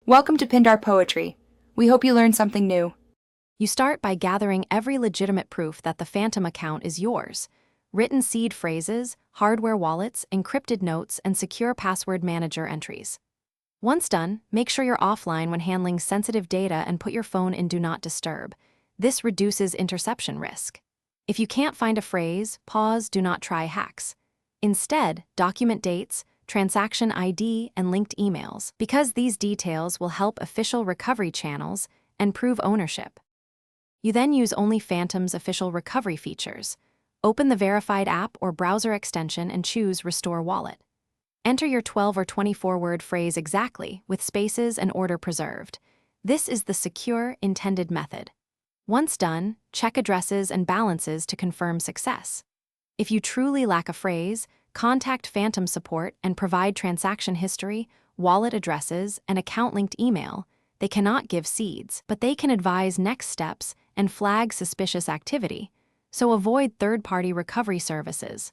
Welcome to Pindar Poetry. We hope you learned something new. You start by gathering every legitimate proof that the Phantom account is yours. Written seed phrases, hardware wallets, encrypted notes, and secure password manager entries. Once done, make sure you're offline when handling sensitive data and put your phone in Do Not Disturb. This reduces interception risk. If you can't find a phrase, pause Do Not Try hacks. Instead, document dates, transaction ID, and linked emails, because these details will help official recovery channels and prove ownership. You then use only Phantom's official recovery features. Open the verified app or browser extension and choose Restore Wallet. Enter your 12 or 24-word phrase exactly, with spaces and order preserved. This is the secure, intended method. Once done, check addresses and balances to confirm success. If you truly lack a phrase, contact Phantom support and provide transaction history, wallet addresses, and account-linked email. They cannot give seeds, but they can advise next steps and flag suspicious activity, so avoid third-party recovery services.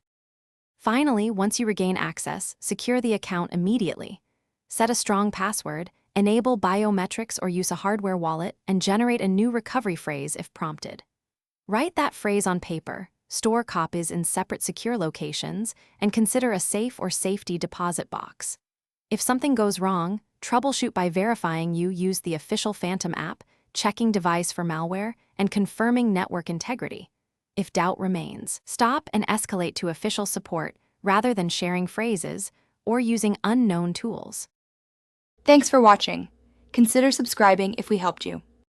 Finally, once you regain access, secure the account immediately. Set a strong password, enable biometrics or use a hardware wallet, and generate a new recovery phrase if prompted. Write that phrase on paper, store copies in separate secure locations, and consider a safe or safety deposit box. If something goes wrong, troubleshoot by verifying you use the official Phantom app, checking device for malware, and confirming network integrity. If doubt remains, stop and escalate to official support rather than sharing phrases or using unknown tools. Thanks for watching. Consider subscribing if we helped you.